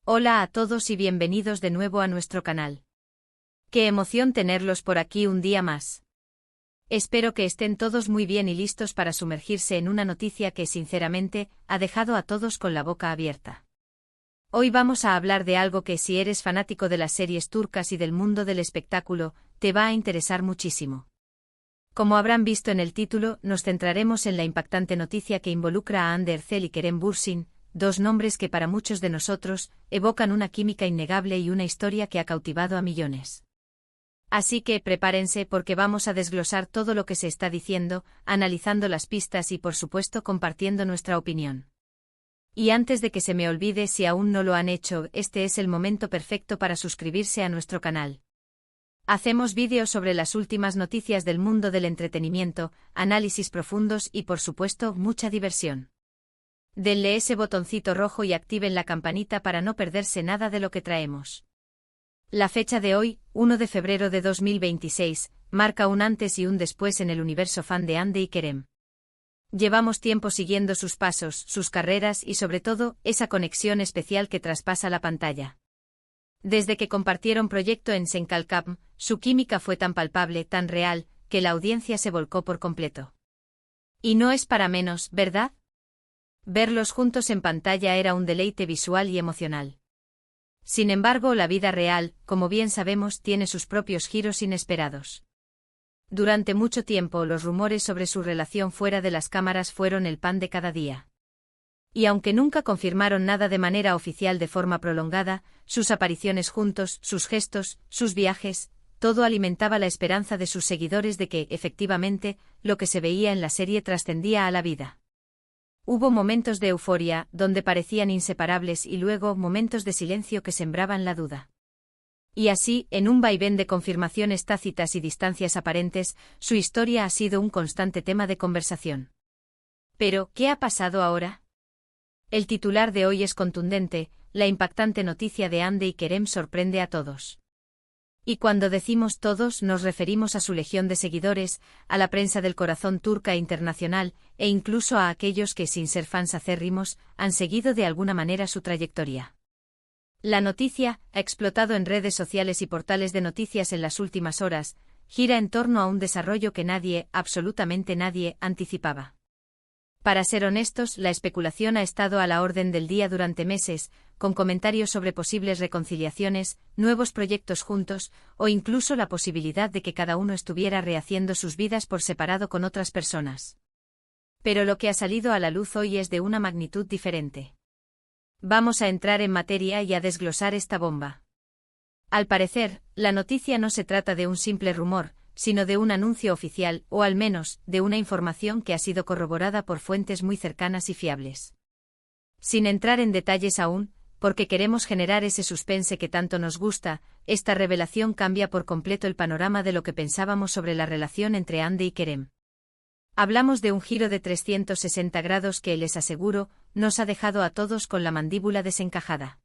Hola a todos y bienvenidos de nuevo a nuestro canal. Qué emoción tenerlos por aquí un día más. Espero que estén todos muy bien y listos para sumergirse en una noticia que, sinceramente, ha dejado a todos con la boca abierta. Hoy vamos a hablar de algo que, si eres fanático de las series turcas y del mundo del espectáculo, te va a interesar muchísimo. Como habrán visto en el título, nos centraremos en la impactante noticia que involucra a Hande Erçel y Kerem Bürsin, dos nombres que para muchos de nosotros evocan una química innegable y una historia que ha cautivado a millones. Así que prepárense porque vamos a desglosar todo lo que se está diciendo, analizando las pistas y por supuesto compartiendo nuestra opinión. Y antes de que se me olvide, si aún no lo han hecho, este es el momento perfecto para suscribirse a nuestro canal. Hacemos vídeos sobre las últimas noticias del mundo del entretenimiento, análisis profundos y por supuesto mucha diversión. Denle ese botoncito rojo y activen la campanita para no perderse nada de lo que traemos. La fecha de hoy, 1 de febrero de 2026, marca un antes y un después en el universo fan de Hande y Kerem. Llevamos tiempo siguiendo sus pasos, sus carreras y sobre todo, esa conexión especial que traspasa la pantalla. Desde que compartieron proyecto en Senkalkam, su química fue tan palpable, tan real, que la audiencia se volcó por completo. Y no es para menos, ¿verdad? Verlos juntos en pantalla era un deleite visual y emocional. Sin embargo, la vida real, como bien sabemos, tiene sus propios giros inesperados. Durante mucho tiempo, los rumores sobre su relación fuera de las cámaras fueron el pan de cada día. Y aunque nunca confirmaron nada de manera oficial de forma prolongada, sus apariciones juntos, sus gestos, sus viajes, todo alimentaba la esperanza de sus seguidores de que, efectivamente, lo que se veía en la serie trascendía a la vida. Hubo momentos de euforia, donde parecían inseparables y luego momentos de silencio que sembraban la duda. Y así, en un vaivén de confirmaciones tácitas y distancias aparentes, su historia ha sido un constante tema de conversación. Pero, ¿qué ha pasado ahora? El titular de hoy es contundente: la impactante noticia de Hande y Kerem sorprende a todos. Y cuando decimos todos nos referimos a su legión de seguidores, a la prensa del corazón turca e internacional, e incluso a aquellos que, sin ser fans acérrimos, han seguido de alguna manera su trayectoria. La noticia, ha explotado en redes sociales y portales de noticias en las últimas horas, gira en torno a un desarrollo que nadie, absolutamente nadie, anticipaba. Para ser honestos, la especulación ha estado a la orden del día durante meses, con comentarios sobre posibles reconciliaciones, nuevos proyectos juntos, o incluso la posibilidad de que cada uno estuviera rehaciendo sus vidas por separado con otras personas. Pero lo que ha salido a la luz hoy es de una magnitud diferente. Vamos a entrar en materia y a desglosar esta bomba. Al parecer, la noticia no se trata de un simple rumor, sino de un anuncio oficial, o al menos, de una información que ha sido corroborada por fuentes muy cercanas y fiables. Sin entrar en detalles aún, porque queremos generar ese suspense que tanto nos gusta, esta revelación cambia por completo el panorama de lo que pensábamos sobre la relación entre Hande y Kerem. Hablamos de un giro de 360 grados que, les aseguro, nos ha dejado a todos con la mandíbula desencajada.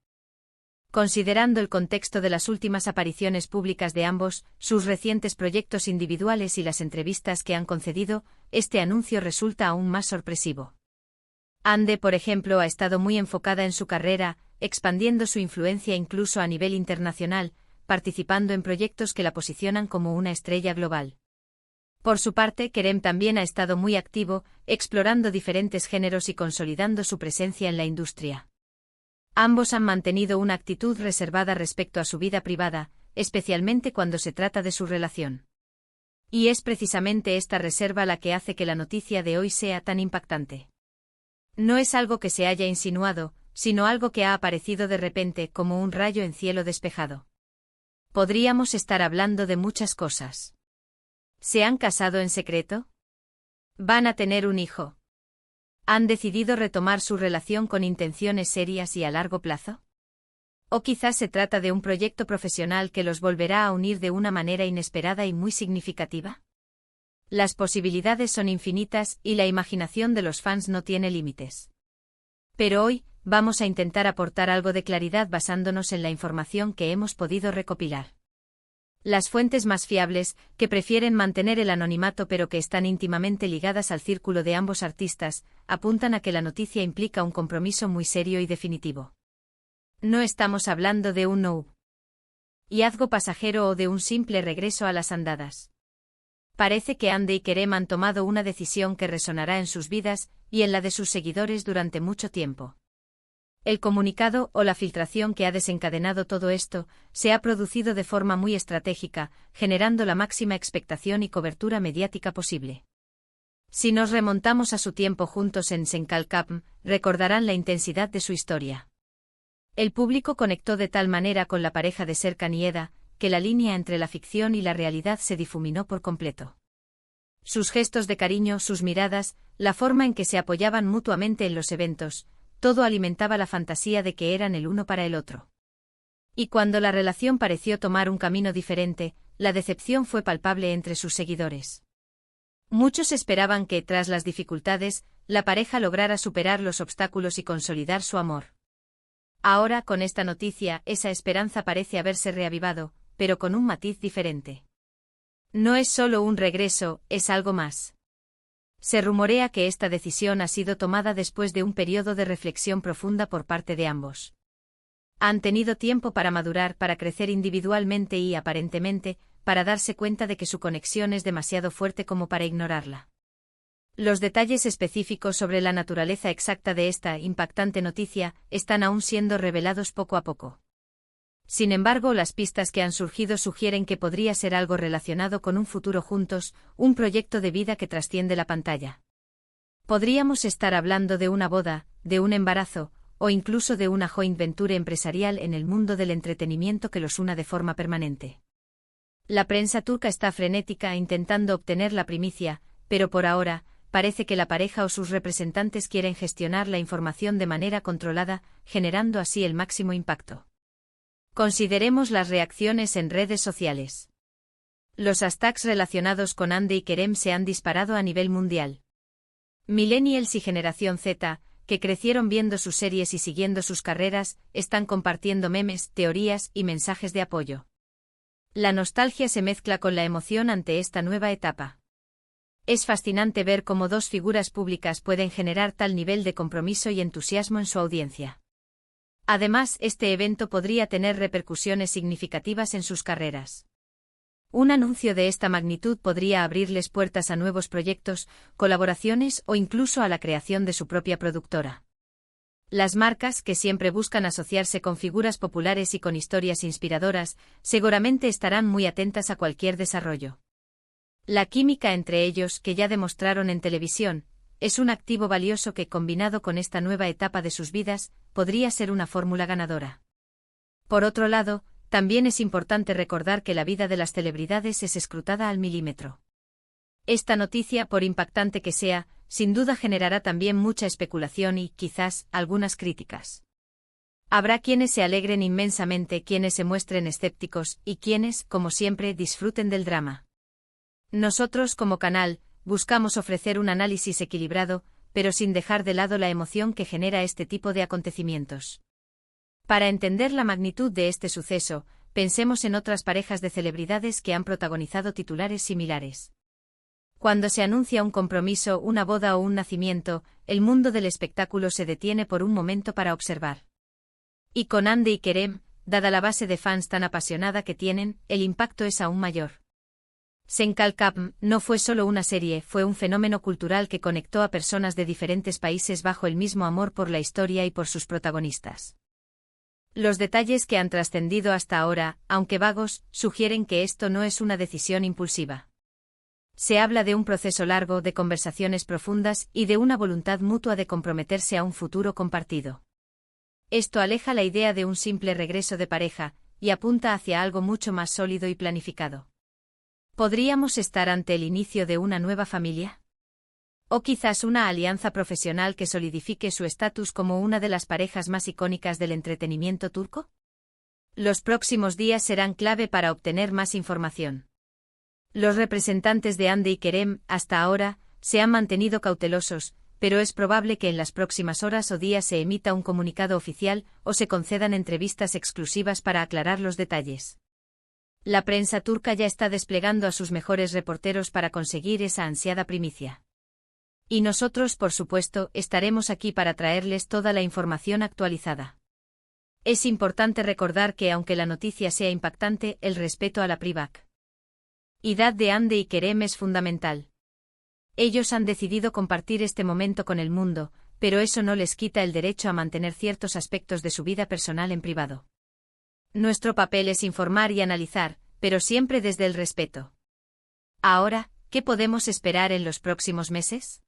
Considerando el contexto de las últimas apariciones públicas de ambos, sus recientes proyectos individuales y las entrevistas que han concedido, este anuncio resulta aún más sorpresivo. Hande, por ejemplo, ha estado muy enfocada en su carrera, expandiendo su influencia incluso a nivel internacional, participando en proyectos que la posicionan como una estrella global. Por su parte, Kerem también ha estado muy activo, explorando diferentes géneros y consolidando su presencia en la industria. Ambos han mantenido una actitud reservada respecto a su vida privada, especialmente cuando se trata de su relación. Y es precisamente esta reserva la que hace que la noticia de hoy sea tan impactante. No es algo que se haya insinuado, sino algo que ha aparecido de repente como un rayo en cielo despejado. Podríamos estar hablando de muchas cosas. ¿Se han casado en secreto? ¿Van a tener un hijo? ¿Han decidido retomar su relación con intenciones serias y a largo plazo? ¿O quizás se trata de un proyecto profesional que los volverá a unir de una manera inesperada y muy significativa? Las posibilidades son infinitas y la imaginación de los fans no tiene límites. Pero hoy, vamos a intentar aportar algo de claridad basándonos en la información que hemos podido recopilar. Las fuentes más fiables, que prefieren mantener el anonimato pero que están íntimamente ligadas al círculo de ambos artistas, apuntan a que la noticia implica un compromiso muy serio y definitivo. No estamos hablando de un noviazgo pasajero o de un simple regreso a las andadas. Parece que Andy y Kerem han tomado una decisión que resonará en sus vidas y en la de sus seguidores durante mucho tiempo. El comunicado o la filtración que ha desencadenado todo esto se ha producido de forma muy estratégica, generando la máxima expectación y cobertura mediática posible. Si nos remontamos a su tiempo juntos en Senkalkapm, recordarán la intensidad de su historia. El público conectó de tal manera con la pareja de Serkan y Eda, que la línea entre la ficción y la realidad se difuminó por completo. Sus gestos de cariño, sus miradas, la forma en que se apoyaban mutuamente en los eventos, todo alimentaba la fantasía de que eran el uno para el otro. Y cuando la relación pareció tomar un camino diferente, la decepción fue palpable entre sus seguidores. Muchos esperaban que, tras las dificultades, la pareja lograra superar los obstáculos y consolidar su amor. Ahora, con esta noticia, esa esperanza parece haberse reavivado, pero con un matiz diferente. No es solo un regreso, es algo más. Se rumorea que esta decisión ha sido tomada después de un periodo de reflexión profunda por parte de ambos. Han tenido tiempo para madurar, para crecer individualmente y, aparentemente, para darse cuenta de que su conexión es demasiado fuerte como para ignorarla. Los detalles específicos sobre la naturaleza exacta de esta impactante noticia están aún siendo revelados poco a poco. Sin embargo, las pistas que han surgido sugieren que podría ser algo relacionado con un futuro juntos, un proyecto de vida que trasciende la pantalla. Podríamos estar hablando de una boda, de un embarazo, o incluso de una joint venture empresarial en el mundo del entretenimiento que los una de forma permanente. La prensa turca está frenética intentando obtener la primicia, pero por ahora, parece que la pareja o sus representantes quieren gestionar la información de manera controlada, generando así el máximo impacto. Consideremos las reacciones en redes sociales. Los hashtags relacionados con Andy y Kerem se han disparado a nivel mundial. Millennials y Generación Z, que crecieron viendo sus series y siguiendo sus carreras, están compartiendo memes, teorías y mensajes de apoyo. La nostalgia se mezcla con la emoción ante esta nueva etapa. Es fascinante ver cómo dos figuras públicas pueden generar tal nivel de compromiso y entusiasmo en su audiencia. Además, este evento podría tener repercusiones significativas en sus carreras. Un anuncio de esta magnitud podría abrirles puertas a nuevos proyectos, colaboraciones o incluso a la creación de su propia productora. Las marcas, que siempre buscan asociarse con figuras populares y con historias inspiradoras, seguramente estarán muy atentas a cualquier desarrollo. La química entre ellos, que ya demostraron en televisión, es un activo valioso que, combinado con esta nueva etapa de sus vidas, podría ser una fórmula ganadora. Por otro lado, también es importante recordar que la vida de las celebridades es escrutada al milímetro. Esta noticia, por impactante que sea, sin duda generará también mucha especulación y, quizás, algunas críticas. Habrá quienes se alegren inmensamente, quienes se muestren escépticos y quienes, como siempre, disfruten del drama. Nosotros, como canal, buscamos ofrecer un análisis equilibrado, pero sin dejar de lado la emoción que genera este tipo de acontecimientos. Para entender la magnitud de este suceso, pensemos en otras parejas de celebridades que han protagonizado titulares similares. Cuando se anuncia un compromiso, una boda o un nacimiento, el mundo del espectáculo se detiene por un momento para observar. Y con Andy y Kerem, dada la base de fans tan apasionada que tienen, el impacto es aún mayor. Senkalkapm no fue solo una serie, fue un fenómeno cultural que conectó a personas de diferentes países bajo el mismo amor por la historia y por sus protagonistas. Los detalles que han trascendido hasta ahora, aunque vagos, sugieren que esto no es una decisión impulsiva. Se habla de un proceso largo, de conversaciones profundas y de una voluntad mutua de comprometerse a un futuro compartido. Esto aleja la idea de un simple regreso de pareja y apunta hacia algo mucho más sólido y planificado. ¿Podríamos estar ante el inicio de una nueva familia? ¿O quizás una alianza profesional que solidifique su estatus como una de las parejas más icónicas del entretenimiento turco? Los próximos días serán clave para obtener más información. Los representantes de Andy y Kerem, hasta ahora, se han mantenido cautelosos, pero es probable que en las próximas horas o días se emita un comunicado oficial o se concedan entrevistas exclusivas para aclarar los detalles. La prensa turca ya está desplegando a sus mejores reporteros para conseguir esa ansiada primicia. Y nosotros, por supuesto, estaremos aquí para traerles toda la información actualizada. Es importante recordar que aunque la noticia sea impactante, el respeto a la privacidad de Hande y Kerem es fundamental. Ellos han decidido compartir este momento con el mundo, pero eso no les quita el derecho a mantener ciertos aspectos de su vida personal en privado. Nuestro papel es informar y analizar, pero siempre desde el respeto. Ahora, ¿qué podemos esperar en los próximos meses?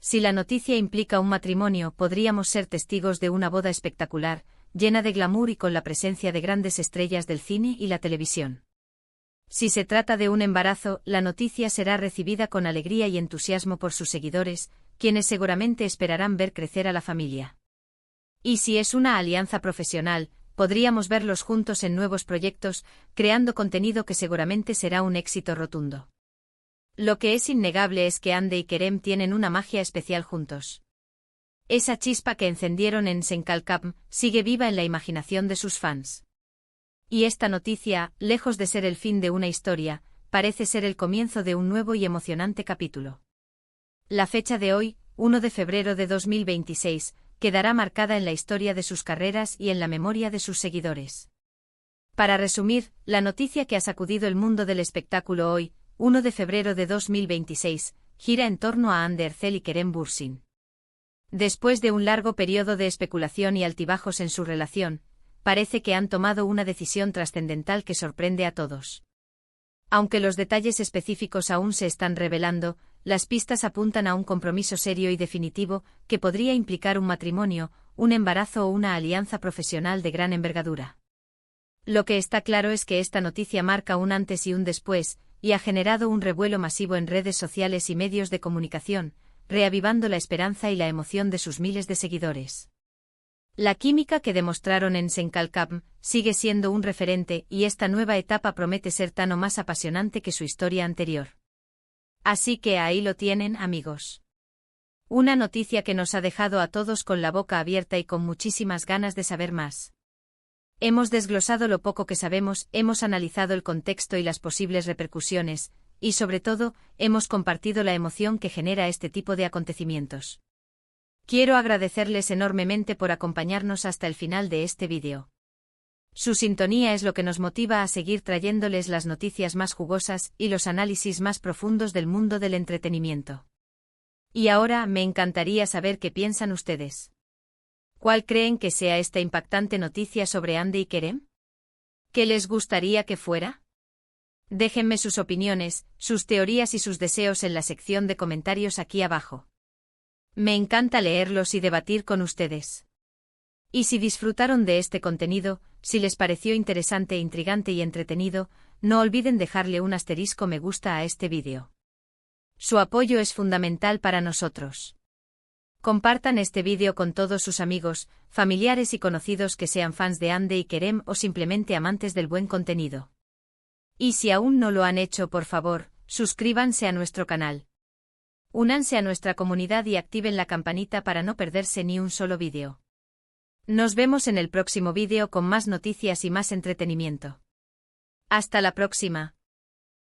Si la noticia implica un matrimonio, podríamos ser testigos de una boda espectacular, llena de glamour y con la presencia de grandes estrellas del cine y la televisión. Si se trata de un embarazo, la noticia será recibida con alegría y entusiasmo por sus seguidores, quienes seguramente esperarán ver crecer a la familia. Y si es una alianza profesional, podríamos verlos juntos en nuevos proyectos, creando contenido que seguramente será un éxito rotundo. Lo que es innegable es que Hande y Kerem tienen una magia especial juntos. Esa chispa que encendieron en Senkalkam sigue viva en la imaginación de sus fans. Y esta noticia, lejos de ser el fin de una historia, parece ser el comienzo de un nuevo y emocionante capítulo. La fecha de hoy, 1 de febrero de 2026, quedará marcada en la historia de sus carreras y en la memoria de sus seguidores. Para resumir, la noticia que ha sacudido el mundo del espectáculo hoy, 1 de febrero de 2026, gira en torno a Hande Erçel y Kerem Bürsin. Después de un largo periodo de especulación y altibajos en su relación, parece que han tomado una decisión trascendental que sorprende a todos. Aunque los detalles específicos aún se están revelando, las pistas apuntan a un compromiso serio y definitivo que podría implicar un matrimonio, un embarazo o una alianza profesional de gran envergadura. Lo que está claro es que esta noticia marca un antes y un después, y ha generado un revuelo masivo en redes sociales y medios de comunicación, reavivando la esperanza y la emoción de sus miles de seguidores. La química que demostraron en Senkalkam sigue siendo un referente y esta nueva etapa promete ser tan o más apasionante que su historia anterior. Así que ahí lo tienen, amigos. Una noticia que nos ha dejado a todos con la boca abierta y con muchísimas ganas de saber más. Hemos desglosado lo poco que sabemos, hemos analizado el contexto y las posibles repercusiones, y sobre todo, hemos compartido la emoción que genera este tipo de acontecimientos. Quiero agradecerles enormemente por acompañarnos hasta el final de este vídeo. Su sintonía es lo que nos motiva a seguir trayéndoles las noticias más jugosas y los análisis más profundos del mundo del entretenimiento. Y ahora me encantaría saber qué piensan ustedes. ¿Cuál creen que sea esta impactante noticia sobre Hande y Kerem? ¿Qué les gustaría que fuera? Déjenme sus opiniones, sus teorías y sus deseos en la sección de comentarios aquí abajo. Me encanta leerlos y debatir con ustedes. Y si disfrutaron de este contenido, si les pareció interesante, intrigante y entretenido, no olviden dejarle un asterisco me gusta a este vídeo. Su apoyo es fundamental para nosotros. Compartan este vídeo con todos sus amigos, familiares y conocidos que sean fans de Hande y Kerem o simplemente amantes del buen contenido. Y si aún no lo han hecho, por favor, suscríbanse a nuestro canal. Únanse a nuestra comunidad y activen la campanita para no perderse ni un solo vídeo. Nos vemos en el próximo vídeo con más noticias y más entretenimiento. Hasta la próxima.